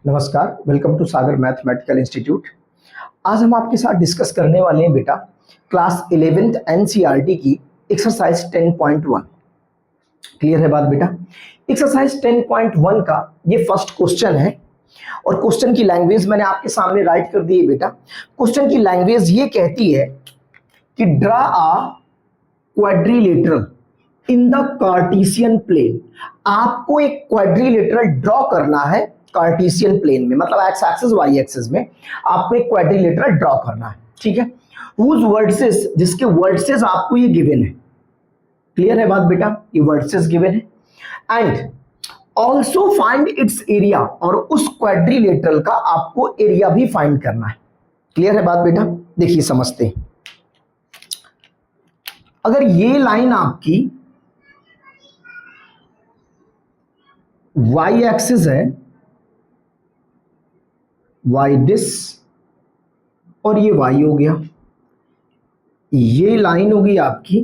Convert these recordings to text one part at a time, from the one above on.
नमस्कार, welcome to Sagar mathematical institute. आज हम आपके साथ डिस्कस करने वाले हैं बेटा क्लास 11th एनसीईआरटी की एक्सरसाइज 10.1। क्लियर है बात बेटा? एक्सरसाइज 10.1 का ये फर्स्ट क्वेश्चन है और क्वेश्चन की लैंग्वेज मैंने आपके सामने राइट कर दी है बेटा। क्वेश्चन की लैंग्वेज ये कहती है कि draw a quadrilateral in the Cartesian plane. आपको एक क्वाड्रिलेटरल ड्रॉ करना है कार्टेशियन प्लेन में, मतलब एक्स एक्सिस वाई एक्सिस में आपको एक क्वाड्रिलेटरल ड्रॉ करना है, ठीक है। हुज वर्टिसेस, जिसके वर्टिसेस आपको ये गिवन है। क्लियर है बात बेटा? ये वर्टिसेस गिवन है and also find its area, और उस क्वाड्रिलेटरल का आपको एरिया भी फाइंड करना है। क्लियर है बात बेटा? देखिए समझते हैं। अगर ये लाइन आपकी वाई एक्सिस है, वाई डिस, और ये वाई हो गया, ये लाइन होगी आपकी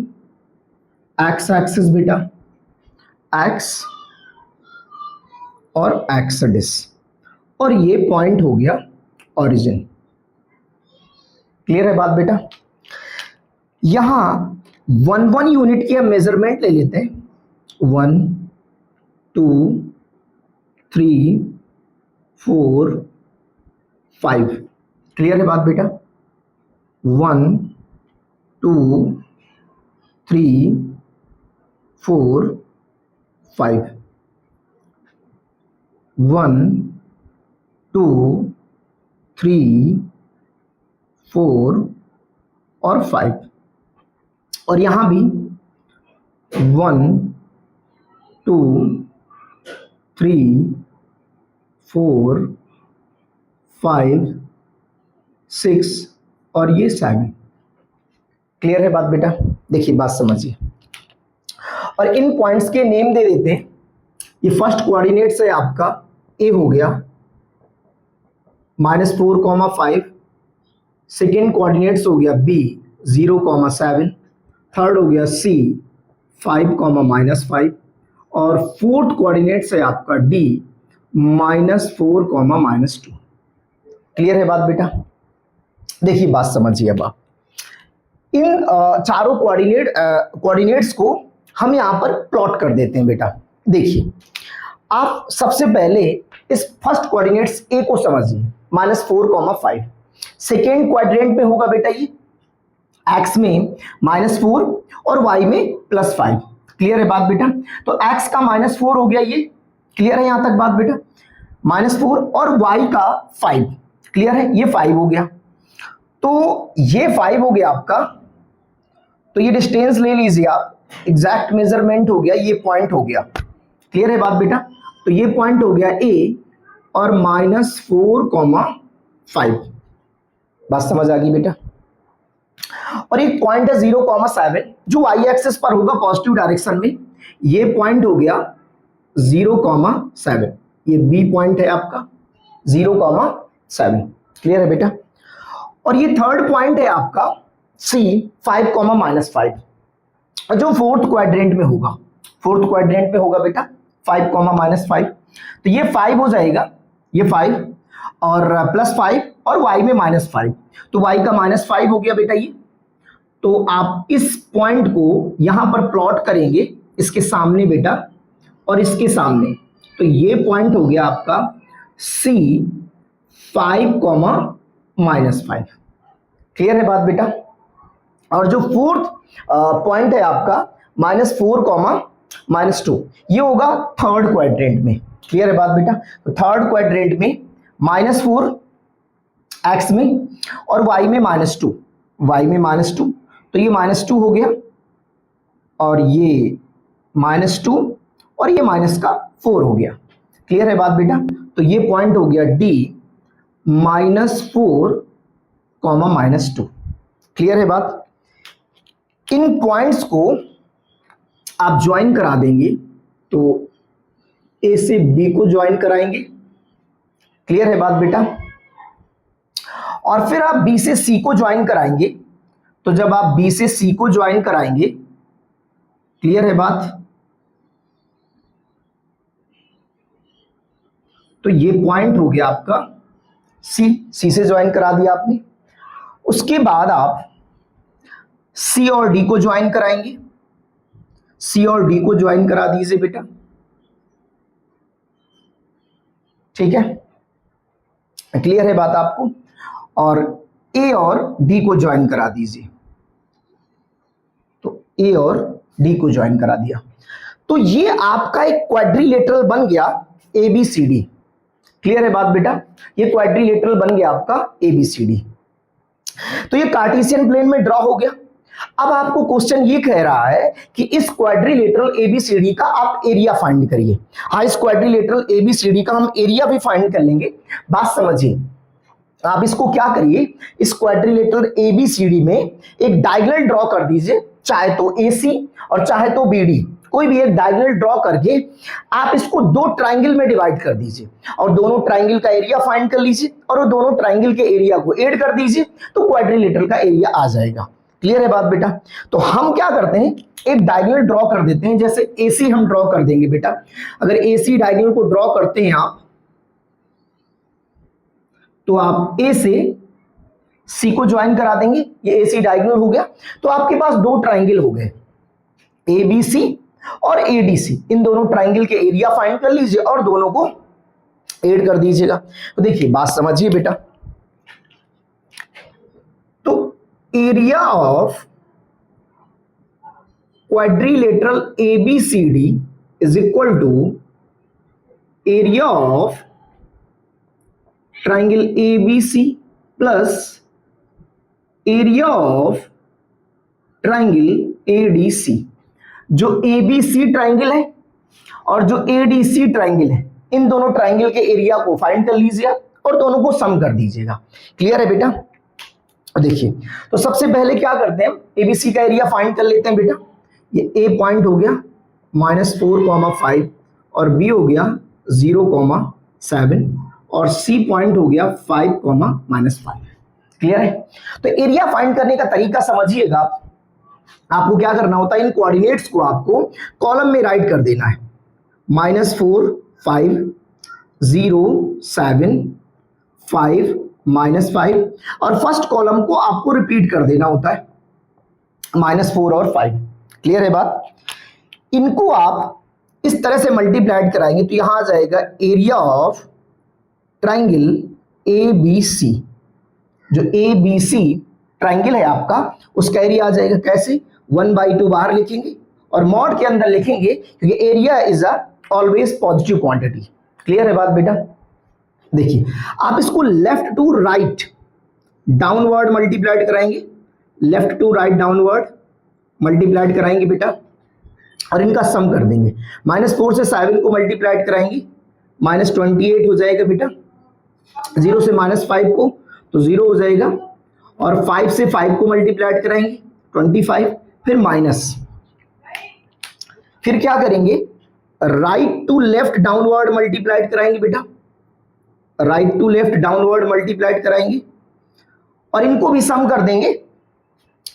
एक्स एक्सिस बेटा, एक्स और एक्स डिस, और ये पॉइंट हो गया ओरिजिन। क्लियर है बात बेटा? यहां 1 यूनिट की हम मेजरमेंट ले लेते हैं। 1 2 3 4 5। क्लियर है बात बेटा? 1 2 3 4 5। 1 2 3 4 और 5, और यहां भी 1 2 3 4 5 6 और ये 7। क्लियर है बात बेटा? देखिए बात समझिए, और इन पॉइंट्स के नेम दे देते हैं। ये फर्स्ट कोऑर्डिनेट्स है आपका ए हो गया -4,5, सेकेंड कोऑर्डिनेट्स हो गया बी 0,7, थर्ड हो गया सी 5,-5, और फोर्थ कोऑर्डिनेट्स है आपका डी -4,-2। क्लियर है बात बेटा? देखिए बात समझिए। अब इन चारों कोऑर्डिनेट्स को हम यहां पर प्लॉट कर देते हैं बेटा। देखिए आप सबसे पहले इस फर्स्ट कोऑर्डिनेट्स ए को समझिए, -4,5। सेकेंड क्वाड्रेंट में होगा बेटा ये एक्स में -4 और वाई में +5। क्लियर है बात बेटा? तो एक्स का -4 हो गया ये। क्लियर है यहां तक बात बेटा? -4 और वाई का 5। क्लियर है? ये 5 हो गया, तो ये 5 हो गया आपका। तो ये डिस्टेंस ले लीजिए आप, एग्जैक्ट मेजरमेंट हो गया, ये पॉइंट हो गया। क्लियर है बात बेटा? तो ये पॉइंट हो गया ए और -4,5। बात समझ आ गई बेटा? और एक पॉइंट है 0,7 जो वाई एक्सिस पर होगा पॉजिटिव डायरेक्शन में। ये पॉइंट हो गया 0,7, ये बी पॉइंट है आपका 0,7। क्लियर है बेटा? और ये थर्ड पॉइंट है आपका सी 5,-5, जो फोर्थ क्वाड्रेंट में होगा। फोर्थ क्वाड्रेंट में होगा बेटा 5,-5, तो ये 5 हो जाएगा, ये 5 और +5 और y में -5, तो y का -5 हो गया बेटा ये। तो आप इस पॉइंट को यहां पर प्लॉट करेंगे, इसके सामने बेटा और इसके सामने, तो ये पॉइंट हो गया आपका C 5,-5। क्लियर है बात बेटा? और जो फोर्थ पॉइंट है आपका -4,-2, ये होगा थर्ड क्वाड्रेंट में। क्लियर है बात बेटा? तो थर्ड क्वाड्रेंट में -4 एक्स में और y में -2, y में -2, तो ये -2 हो गया, और ये -2 और ये -4 हो गया। क्लियर है बात बेटा? तो ये पॉइंट हो गया D -4,-2। क्लियर है बात? इन पॉइंट्स को आप ज्वाइन करा देंगे, तो ए से बी को ज्वाइन कराएंगे। क्लियर है बात बेटा? और फिर आप बी से सी को ज्वाइन कराएंगे, तो जब आप बी से सी को ज्वाइन कराएंगे, क्लियर है बात? तो ये पॉइंट हो गया आपका सी, सी से ज्वाइन करा दिया आपने। उसके बाद आप सी और डी को ज्वाइन कराएंगे, सी और डी को ज्वाइन करा दीजिए बेटा, ठीक है, क्लियर है बात आपको। और ए और डी को ज्वाइन करा दीजिए, तो ए और डी को ज्वाइन करा दिया, तो ये आपका एक क्वाड्रिलेटरल बन गया एबीसीडी। क्लियर है बात बेटा, ये क्वाड्रिलेटरल बन गया आपका एबीसीडी। तो ये कार्टेशियन प्लेन में ड्रॉ हो गया। अब आपको क्वेश्चन ये कह रहा है कि इस क्वाड्रिलेटरल एबीसीडी का आप एरिया फाइंड करिए। हाँ, इस क्वाड्रिलेटरल एबीसीडी का हम एरिया भी फाइंड कर लेंगे। बात समझिए, आप इसको क्या करिए, इस क्वाड्रिलेटरल एबीसीडी में एक डायगोनल ड्रॉ कर दीजिए, चाहे तो एसी और चाहे तो बीडी, कोई भी एक डायगोनल ड्रॉ करके आप इसको दो ट्राइंगल में डिवाइड कर दीजिए और दोनों ट्राइंगल का एरिया फाइंड कर लीजिए और वो दोनों ट्राइंगल के एरिया को ऐड कर दीजिए, तो क्वाड्रिलेटरल का एरिया आ जाएगा। क्लियर है बात बेटा। तो हम क्या करते हैं, एक डायगोनल ड्रॉ कर देते हैं, जैसे एसी हम ड्रॉ कर देंगे बेटा। अगर एसी डायगोनल को ड्रॉ करते हैं आप, तो आप ए से सी को ज्वाइन करा देंगे, ये एसी डायगोनल हो गया। तो आपके पास दो ट्राइंगल हो गए, एबीसी और एडीसी, इन दोनों ट्राइंगल के एरिया फाइंड कर लीजिए और दोनों को ऐड कर दीजिएगा। तो देखिए बात समझिए बेटा, तो area of quadrilateral ABCD is equal to area of triangle ABC plus area of triangle ADC. जो एबीसी ट्राइंगल है और जो एडीसी ट्राइंगल है, इन दोनों ट्राइंगल के एरिया को फाइंड कर लीजिए और दोनों को सम कर दीजिएगा। क्लियर है बेटा। देखिए, तो सबसे पहले क्या करते हैं, एबीसी का एरिया फाइंड कर लेते हैं बेटा। ये ए पॉइंट हो गया -4,5 और बी हो गया 0,7 और सी पॉइंट हो गया 5,-5। क्लियर है। तो एरिया फाइंड करने का तरीका समझिएगा। आपको क्या करना होता है, इन कोऑर्डिनेट्स को आपको कॉलम में राइट कर देना है, -4, 5, 0, 7, 5, -5 और फर्स्ट कॉलम को आपको रिपीट कर देना होता है, -4 और 5। क्लियर है बात। इनको आप इस तरह से मल्टीप्लाइड कराएंगे तो यहां आ जाएगा एरिया ऑफ ट्राइंगल एबीसी। जो एबीसी ट्राइंगल है आपका, उसका एरिया आ जाएगा कैसे, 1/2 बाहर लिखेंगे और मॉड के अंदर लिखेंगे, क्योंकि area is always positive quantity. Clear है बात बेटा। देखिए, आप इसको left to right downward multiplied कराएंगे, left to right downward multiplied कराएंगे बेटा और इनका सम कर देंगे। -4 से 7 को मल्टीप्लाइड कराएंगे, -28 हो जाएगा बेटा। 0 से -5 को तो 0 हो जाएगा और 5 से 5 को मल्टीप्लाइड कराएंगे 25, फिर माइनस, फिर क्या करेंगे, right to left downward multiplied कराएंगे बेटा, right to left downward multiplied कराएंगे और इनको भी सम कर देंगे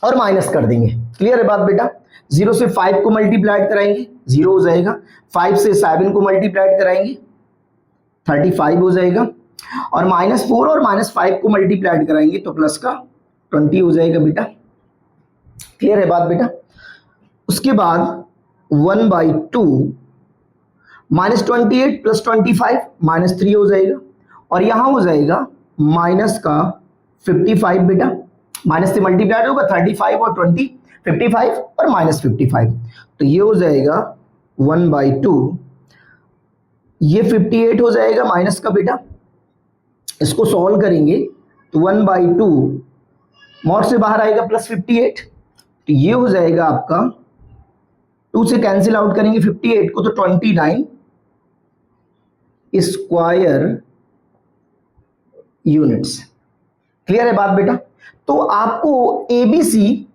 और माइनस कर देंगे। क्लियर है बात बेटा। 0 से 5 को मल्टीप्लाइड कराएंगे, 0 हो जाएगा। 5 से 7 को मल्टीप्लाइड कराएंगे, 35 हो जाएगा और -4 और -5 को मल्टीप्लाइड कराएंगे तो प्लस का 20 हो जाएगा बेटा। क्लियर है बात बेटा। उसके बाद 1/2 -28 + 25 -3 हो जाएगा और यहां हो जाएगा माइनस का 55 बेटा, माइनस से मल्टीप्लाइड होगा 35 और 20, 55 और -55, तो ये हो जाएगा 1/2, ये 58 हो जाएगा माइनस का बेटा। इसको सॉल्व करेंगे तो 1/2 मॉड से बाहर आएगा +58, तो ये हो जाएगा आपका, 2 से कैंसिल आउट करेंगे 58 को तो 29 स्क्वायर यूनिट्स। क्लियर है बात बेटा। तो आपको एबीसी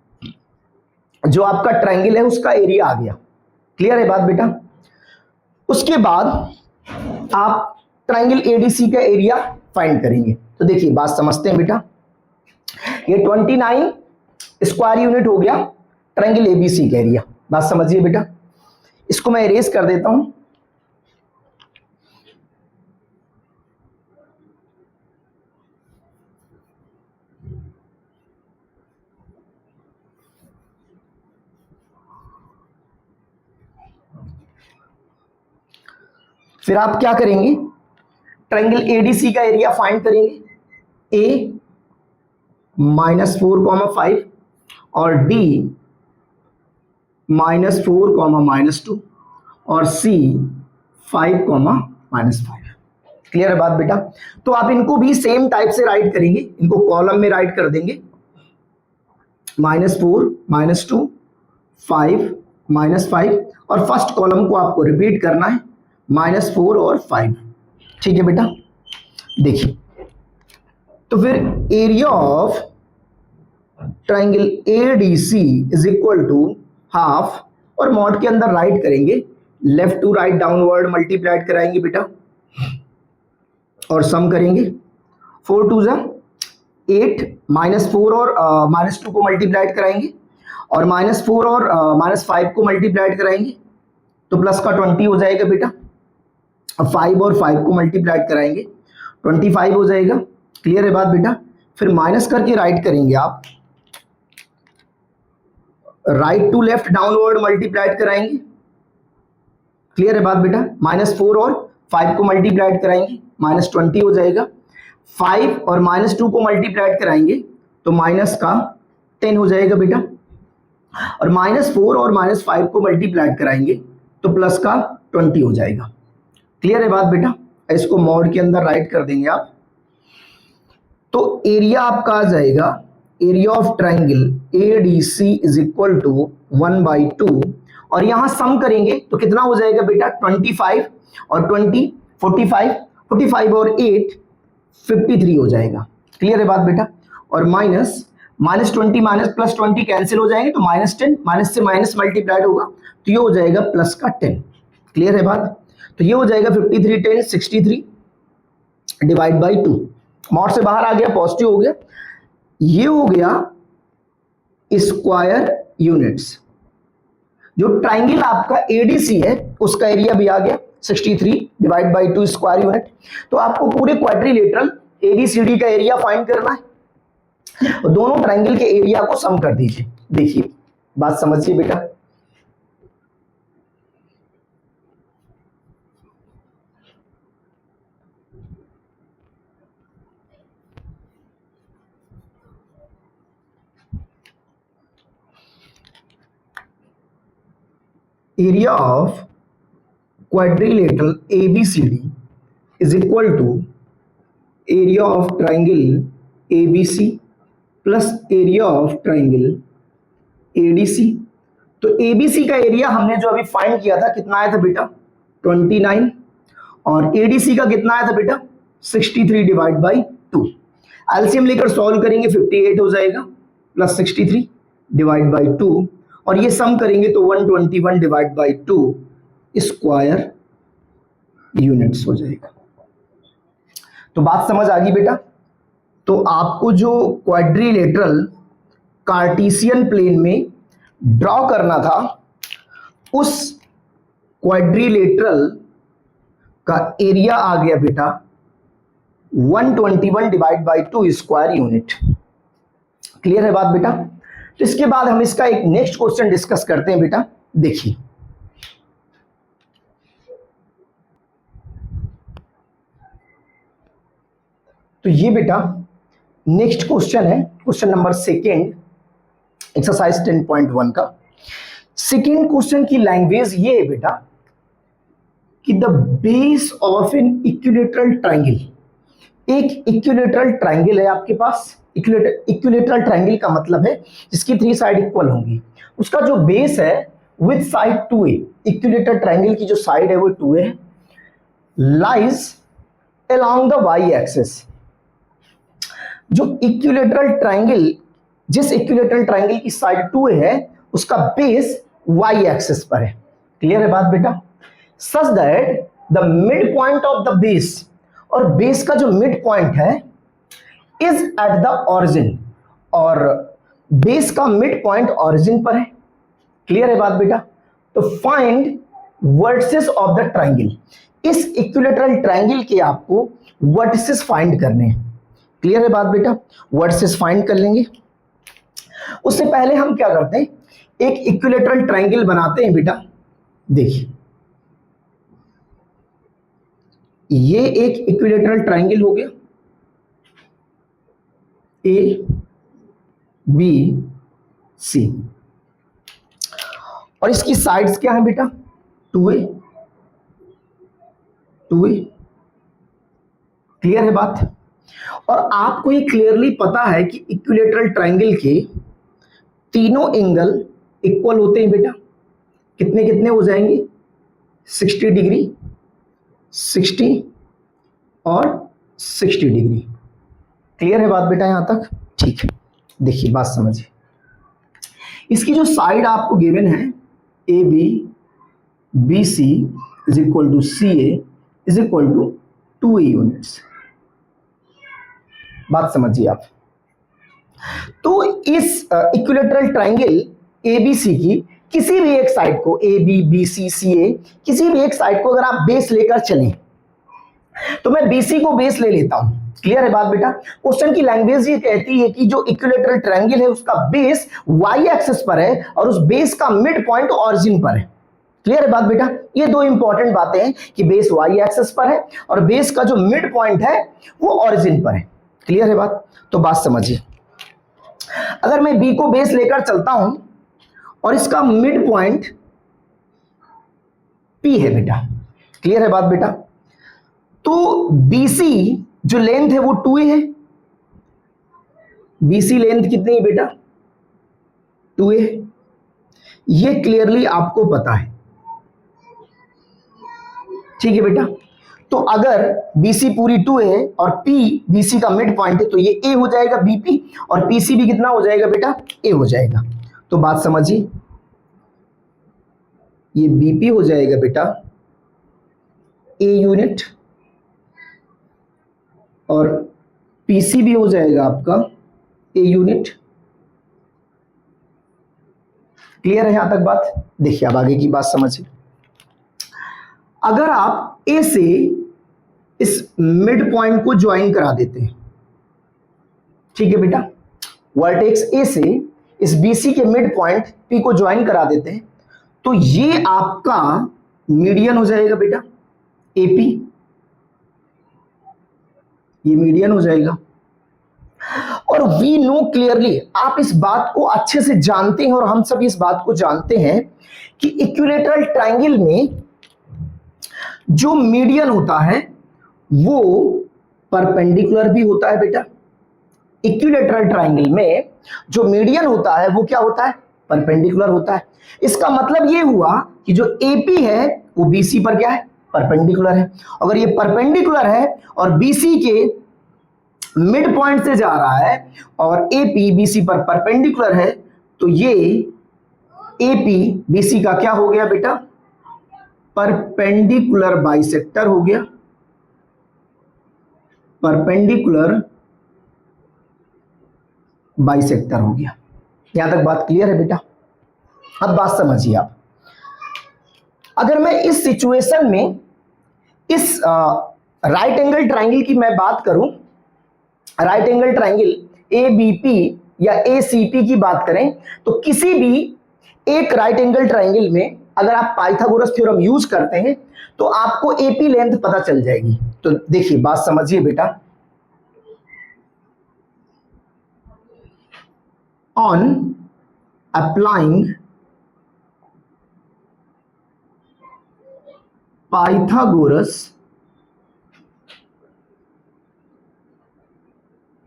जो आपका ट्रायंगल है उसका एरिया आ गया। क्लियर है बात बेटा। उसके बाद आप ट्रायंगल एडीसी का एरिया फाइंड करेंगे। तो देखिए बात समझते हैं बेटा, ये 29 स्क्वायर यूनिट हो गया ट्रायंगल एबीसी का एरिया। बात समझिए बेटा, इसको मैं इरेज कर देता हूं। फिर आप क्या करेंगे, ट्रायंगल एडीसी का एरिया फाइंड करेंगे, ए -4,5 और डी -4,-2 और सी 5,-5। क्लियर है बात बेटा। तो आप इनको भी सेम टाइप से राइट करेंगे, इनको कॉलम में राइट कर देंगे, -4, -2, 5, -5 और फर्स्ट कॉलम को आपको रिपीट करना है, -4 और 5। ठीक है बेटा। देखिए तो फिर area of triangle ADC is equal to half, और मॉड के अंदर राइट करेंगे, left to right downward multiplied कराएंगे बेटा और सम करेंगे, 4 2 जा 8, -4 और -2 को मल्टीप्लाइड कराएंगे और -4 और -5 को मल्टीप्लाइड कराएंगे तो प्लस का 20 हो जाएगा बेटा। अब 5 और 5 को मल्टीप्लाइड कराएंगे 25 हो जाएगा। क्लियर है बात बेटा। फिर माइनस करके राइट करेंगे आप, right to left downward multiplied कराएंगे। क्लियर है बात बेटा। -4 और 5 को मल्टीप्लाइड कराएंगे -20 हो जाएगा। 5 और -2 को मल्टीप्लाइड कराएंगे तो माइनस का 10 हो जाएगा बेटा, और -4 और -5 को मल्टीप्लाइड कराएंगे तो प्लस का 20 हो जाएगा। क्लियर है बात बेटा। इसको मॉड के अंदर राइट कर देंगे आप, तो एरिया आपका आ जाएगा, area of triangle ADC is equal to 1/2, और यहां सम करेंगे तो कितना हो जाएगा बेटा, 25 और 20 45, 45 और 8 53 हो जाएगा। क्लियर है बात बेटा। और -20 -+20 कैंसिल हो जाएंगे तो -10, माइनस से माइनस मल्टीप्लाइड होगा तो ये हो जाएगा प्लस का 10। क्लियर है बात। तो ये हो जाएगा 53 10 63 डिवाइड बाई 2, मॉड से बाहर आ गया, पॉजिटिव हो गया, ये हो गया स्क्वायर यूनिट्स। जो ट्राइंगल आपका एडीसी है उसका एरिया भी आ गया 63 डिवाइड बाई 2 स्क्वायर यूनिट। तो आपको पूरे क्वाड्रिलेटरल एबीसीडी का एरिया फाइंड करना है, और दोनों ट्राइंगल के एरिया को सम कर दीजिए। देखिए बात समझिए बेटा। Area of quadrilateral ABCD is equal to area of triangle ABC plus area of triangle ADC। तो ABC का एरिया हमने जो अभी फाइंड किया था कितना आया था बेटा, 29, और ADC का कितना आया था बेटा, 63 डिवाइड बाई 2। एलसीएम लेकर सॉल्व करेंगे 58 हो जाएगा प्लस 63 डिवाइड बाई 2, और ये सम करेंगे तो 121 डिवाइड बाई 2 स्क्वायर यूनिट्स हो जाएगा। तो बात समझ आ गई बेटा। तो आपको जो क्वाड्रिलेटरल कार्टेशियन प्लेन में ड्रॉ करना था उस क्वाड्रिलेटरल का एरिया आ गया बेटा 121 divide by 2 square unit. Clear है बात बेटा। तो इसके बाद हम इसका एक नेक्स्ट क्वेश्चन डिस्कस करते हैं बेटा। देखिए तो ये बेटा नेक्स्ट क्वेश्चन है, क्वेश्चन नंबर सेकेंड, एक्सरसाइज 10.1 का। सेकेंड क्वेश्चन की लैंग्वेज ये है बेटा कि the base of an equilateral triangle, एक इक्विलेटरल ट्राइंगल है आपके पास। इक्विलेटरल ट्राइंगल का मतलब है जिसकी 3 साइड इक्वल होंगी, उसका जो बेस है with side 2a, equilateral triangle की जो साइड है वो 2a है, lies along the y axis. जो इक्विलेटरल ट्राइंगल, जिस इक्विलेटरल ट्राइंगल की साइड 2a है उसका बेस y एक्सिस पर है। क्लियर है बात बेटा। Such that the mid point of the base, और बेस का जो मिड पॉइंट है इज एट द ऑरिजिन, और बेस का मिड पॉइंट ऑरिजिन पर है। क्लियर है बात बेटा। तो find vertices of the triangle, इस इक्विलेटरल ट्राइंगल के आपको वर्टिसेस फाइंड करने हैं। क्लियर है बात बेटा। वर्टिसेस फाइंड कर लेंगे। उससे पहले हम क्या करते हैं, एक इक्विलेटरल ट्राइंगल बनाते हैं बेटा। देखिए ये एक इक्विलेटरल ट्राइंगल हो गया, ए बी सी, और इसकी साइड्स क्या है बेटा, 2a 2a। क्लियर है बात। और आपको ये क्लियरली पता है कि इक्विलेटरल ट्राइंगल के तीनों एंगल इक्वल होते हैं बेटा। कितने कितने हो जाएंगे, 60 डिग्री, 60 और 60 डिग्री। क्लियर है बात बेटा यहां तक? ठीक है, देखिए बात समझिए। इसकी जो साइड आपको गिवन है, A B B C is equal to C A is equal to 2a units. बात समझिए आप। तो इस इक्विलेटरल ट्राइंगल एबीसी की किसी भी एक साइड को, ए बी बी सी सी ए, किसी भी एक साइड को अगर आप बेस लेकर चलें, तो मैं बीसी को बेस ले लेता हूं। क्लियर है बात बेटा? क्वेश्चन की लैंग्वेज ये कहती है कि जो इक्विलेटरल ट्रायंगल है उसका बेस वाई एक्सिस पर है और उस बेस का मिड पॉइंट ऑरिजिन पर है। क्लियर है बात बेटा? ये दो इंपॉर्टेंट बातें हैं कि बेस वाई एक्सिस पर है और बेस का जो मिड पॉइंट है वो ऑरिजिन पर है। क्लियर है बात? तो बात समझिए, अगर मैं बी को बेस लेकर चलता हूं और इसका मिड पॉइंट पी है बेटा। क्लियर है बात बेटा? तो बीसी जो लेंथ है वो 2a है। बीसी लेंथ कितनी है बेटा? 2a। ये क्लियरली आपको पता है, ठीक है बेटा? तो अगर BC पूरी 2a है और P BC का मिड पॉइंट है तो ये A हो जाएगा BP, और PC भी कितना हो जाएगा बेटा? A हो जाएगा। तो बात समझिए, ये BP हो जाएगा बेटा A यूनिट और PC भी हो जाएगा आपका A यूनिट। क्लियर है यहां तक बात? देखिए अब आगे की बात समझिए। अगर आप A से इस मिड पॉइंट को ज्वाइन करा देते हैं, ठीक है बेटा, वर्टेक्स A से इस BC के मिड पॉइंट P को ज्वाइन करा देते हैं, तो ये आपका मीडियन हो जाएगा बेटा AP, ये मीडियन हो जाएगा। और वी नो क्लियरली, आप इस बात को अच्छे से जानते हैं और हम सब इस बात को जानते हैं कि इक्विलेटरल ट्रायंगल में जो मीडियन होता है वो परपेंडिकुलर भी होता है बेटा। इक्विलेटरल ट्रायंगल में जो मीडियन होता है वो क्या होता है? परपेंडिकुलर होता है। इसका मतलब ये हुआ कि जो AP है वो BC पर क्या है? परपेंडिकुलर है। अगर ये परपेंडिकुलर है और BC के मिड पॉइंट से जा रहा है और AP BC पर परपेंडिकुलर है, तो ये AP BC का क्या हो गया बेटा? परपेंडिकुलर बाइसेक्टर हो गया। परपेंडिकुलर बाइसेक्टर हो गया। यहां तक बात क्लियर है बेटा? अब बात समझिए आप। अगर मैं इस सिचुएशन में इस राइट एंगल ट्रायंगल की मैं बात करूं, राइट एंगल ट्रायंगल ABP या ACP की बात करें, तो किसी भी एक राइट एंगल ट्रायंगल में अगर आप पाइथागोरस थ्योरम यूज करते हैं तो आपको AP लेंथ पता चल जाएगी। तो देखिए बात समझिए बेटा, on applying Pythagoras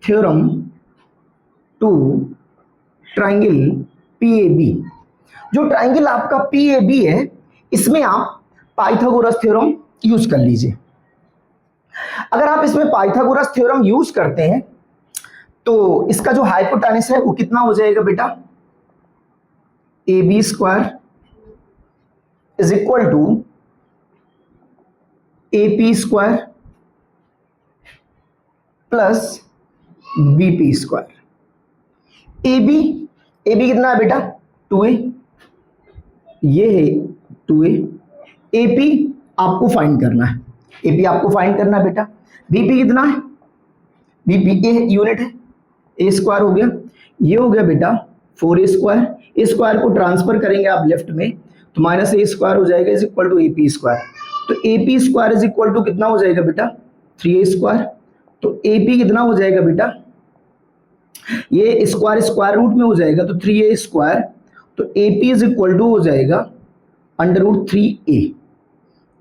theorem to triangle PAB, जो ट्रायंगल आपका PAB है इसमें आप पाइथागोरस थ्योरम यूज कर लीजिए। अगर आप इसमें पाइथागोरस थ्योरम यूज करते हैं तो इसका जो हाइपोटेनस है वो कितना हो जाएगा बेटा? AB square is equal to AP square plus BP square. AB कितना है बेटा? 2a, ये है 2a। AP आपको फाइंड करना है, AP आपको फाइंड करना है बेटा। BP कितना है? BP A यूनिट है, A स्क्वायर हो गया, ये हो गया बेटा 4a स्क्वायर। A स्क्वायर को ट्रांसफर करेंगे आप लेफ्ट में तो -a स्क्वायर हो जाएगा is equal to AP square. तो A P square is equal to कितना हो जाएगा बेटा 3a स्क्वायर। तो ए पी कितना हो जाएगा बेटा, ये स्क्वायर स्क्वायर रूट में हो जाएगा तो 3a स्क्वायर, तो A P is equal to हो जाएगा under root 3a,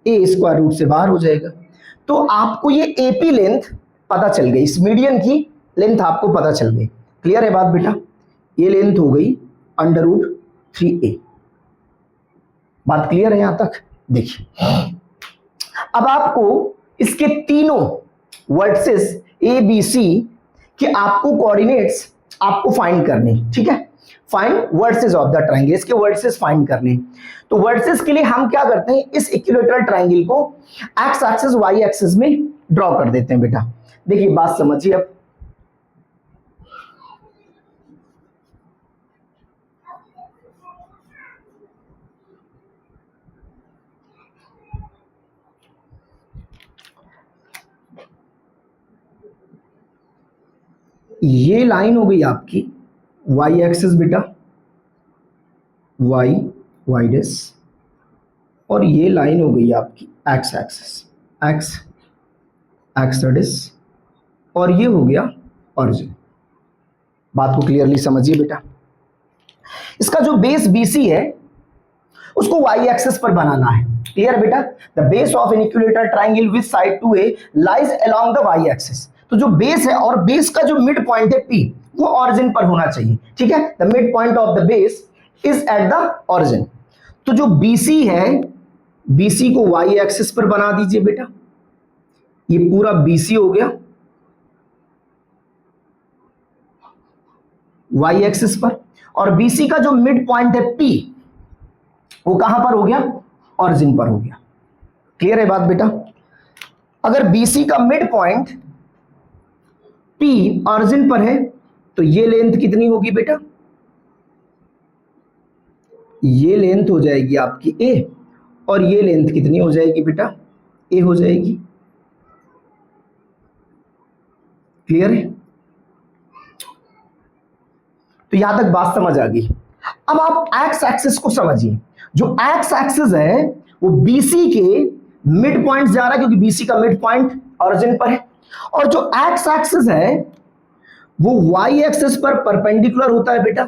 A square root से बाहर हो जाएगा। तो आपको ये एपी लेंथ पता चल गई, इस मीडियन की लेंथ आपको पता चल गई। क्लियर है बात बेटा, ये लेंथ हो गई अंडर रूट 3a। बात क्लियर है यहां तक? देखिए अब आपको इसके तीनों वर्टिसेस ए बी सी के आपको कोऑर्डिनेट्स आपको फाइंड करने, ठीक है, find vertices of the triangle, इसके वर्टिसेस फाइंड करने। तो वर्टिसेस के लिए हम क्या करते हैं, इस इक्विलैटरल ट्रायंगल को एक्स एक्सिस वाई एक्सिस में ड्रॉ कर देते हैं बेटा। देखिए बात समझिए अब, ये लाइन हो गई आपकी वाई एक्सिस बेटा, वाई वाई डैश, और ये लाइन हो गई आपकी x axis, x x dash, और ये हो गया ऑरिजिन। बात को क्लियरली समझिए बेटा। इसका जो बेस BC है उसको वाई एक्सिस पर बनाना है। क्लियर बेटा, the base of an equilateral triangle with side 2a lies along the Y axis. तो जो बेस है और बेस का जो मिड पॉइंट है P वो ऑरिजिन पर होना चाहिए, ठीक है। The mid point of the base is at the origin. तो जो BC है, BC को वाई एक्सिस पर बना दीजिए बेटा, ये पूरा BC हो गया वाई एक्सिस पर, और BC का जो मिड पॉइंट है P वो कहां पर हो गया, ऑरिजिन पर हो गया। क्लियर है बात बेटा। अगर BC का मिड पॉइंट P ऑरिजिन पर है तो ये लेंथ कितनी होगी बेटा, ये लेंथ हो जाएगी आपकी A, और ये लेंथ कितनी हो जाएगी बेटा, A हो जाएगी। क्लियर है, तो यहां तक बात समझ आ गई। अब आप एक्स एक्सिस को समझिए। जो एक्स एक्सिस है वो BC के मिड पॉइंट जा रहा है, क्योंकि BC का मिड पॉइंट ऑरिजिन पर है, और जो एक्स एक्सिस है वो वाई एक्सिस पर परपेंडिकुलर होता है बेटा,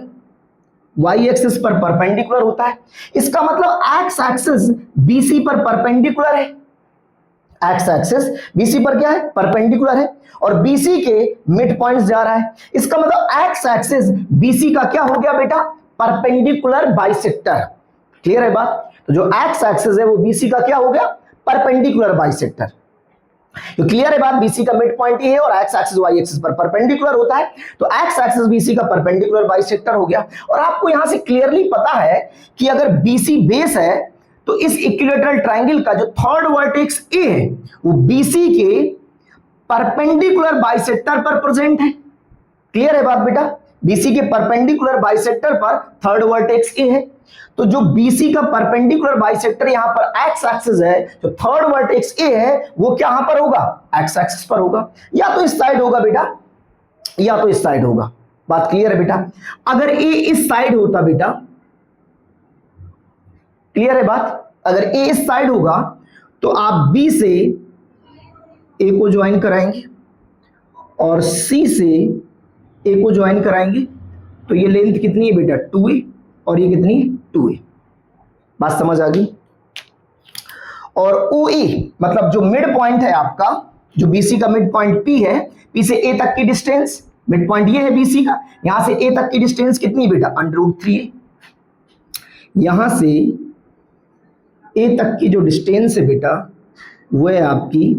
वाई एक्सिस पर परपेंडिकुलर होता है। इसका मतलब एक्स एक्सिस BC पर परपेंडिकुलर है, एक्स एक्सिस BC पर क्या है, परपेंडिकुलर है, और BC के मिड पॉइंट जा रहा है। इसका मतलब एक्स एक्सिस BC का क्या हो गया बेटा, परपेंडिकुलर बाइसेक्टर। क्लियर है बात। तो जो एक्स एक्सिस है वो BC का क्या हो गया, परपेंडिकुलर बाइसेक्टर। तो क्लियर है बात, BC का मिड पॉइंट ये है और एक्स एक्सिस वाई एक्सिस पर परपेंडिकुलर होता है, तो एक्स एक्सिस BC का परपेंडिकुलर बाइसेक्टर हो गया। और आपको यहां से क्लियरली पता है कि अगर BC बेस है तो इस इक्विलैटरल ट्रायंगल का जो थर्ड वर्टेक्स A है वो BC के परपेंडिकुलर बाइसेक्टर पर प्रेजेंट है। क्लियर है बात बेटा, BC के परपेंडिकुलर बाइसेक्टर पर थर्ड वर्टेक्स A है। तो जो BC का परपेंडिकुलर बाइसेक्टर यहां पर एक्स एक्सिस है, जो थर्ड वर्टेक्स A है वो क्या यहां पर होगा, एक्स एक्सिस पर होगा। या तो इस साइड होगा बेटा, या तो इस साइड होगा। बात क्लियर है बेटा। अगर A इस साइड होता बेटा, क्लियर है बात, अगर A इस साइड होगा तो आप B से A को ज्वाइन कराएंगे और C से A को ज्वाइन कराएंगे, तो ये लेंथ कितनी है बेटा, 2a, और ये कितनी है, 2a। बात समझ आ गई। और OE मतलब जो मिड पॉइंट है आपका, जो BC का मिड पॉइंट P है, P से A तक की डिस्टेंस, मिड पॉइंट ये है BC का, यहां से A तक की डिस्टेंस कितनी बेटा, √3a। यहां से A तक की जो डिस्टेंस है बेटा वो है आपकी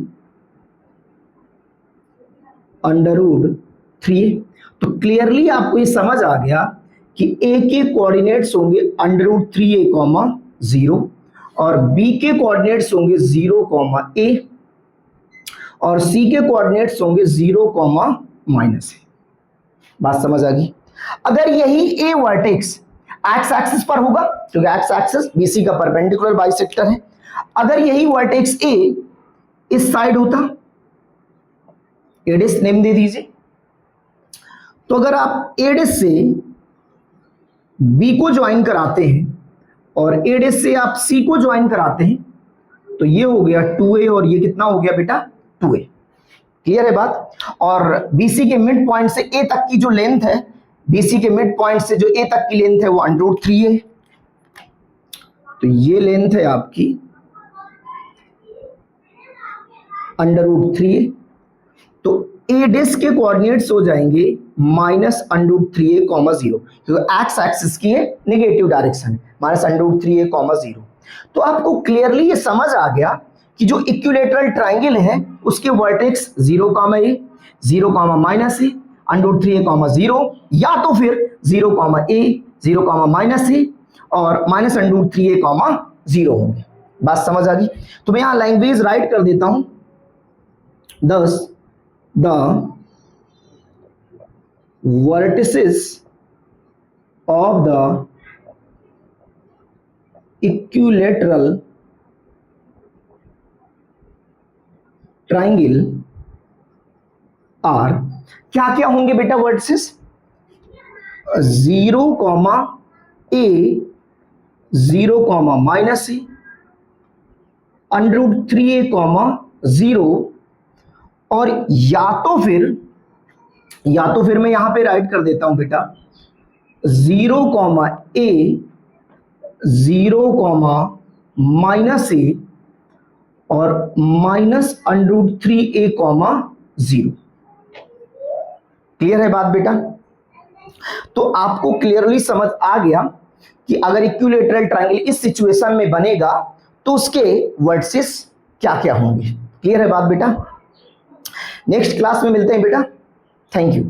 √3a। तो क्लियरली आपको ये समझ आ गया कि A के कोऑर्डिनेट्स होंगे √3a, 0, और B के कोऑर्डिनेट्स होंगे 0, a, और C के कोऑर्डिनेट्स होंगे 0, -a। बात समझ आ गई। अगर यही A वर्टेक्स एक्स एक्सिस पर होगा, क्योंकि एक्स एक्सिस BC का परपेंडिकुलर बाइसेक्टर है, अगर यही वर्टेक्स A इस साइड होता, एडिस नेम दे दीजिए, तो अगर आप एडिस से B को ज्वाइन कराते हैं और एडिस से आप C को ज्वाइन कराते हैं, तो ये हो गया 2a और ये कितना हो गया बेटा 2a। क्लियर है बात। और BC के मिड पॉइंट से A तक की जो लेंथ है, BC के मिड पॉइंट से जो A तक की लेंथ है वो √3 है। तो ये लेंथ है आपकी √3 है। तो A डिस्क के कोऑर्डिनेट्स हो जाएंगे -√3a, 0, क्योंकि एक्स एक्सिस की है नेगेटिव डायरेक्शन, -√3a, 0। तो आपको क्लियरली ये समझ आ गया कि जो इक्विलेटरल ट्राइंगल है उसके वर्टेक्स 0, a, 0, -a, √3a, 0, या तो फिर 0, a, 0, -a और -√3a, 0 होंगे। बात समझ आ गई। तो मैं यहां लैंग्वेज राइट कर देता हूं। Thus, the vertices of the equilateral triangle are क्या क्या होंगे बेटा वर्टिसेस? 0, a, 0, -a, √3a, 0, और या तो फिर मैं यहां पे राइट कर देता हूं बेटा 0, a, 0, -a और -√3a, 0। क्लियर है बात बेटा? तो आपको क्लियरली समझ आ गया कि अगर इक्विलेटरल ट्रायंगल इस सिचुएशन में बनेगा तो उसके वर्टिसेस क्या क्या होंगे। क्लियर है बात बेटा? नेक्स्ट क्लास में मिलते हैं बेटा। Thank you.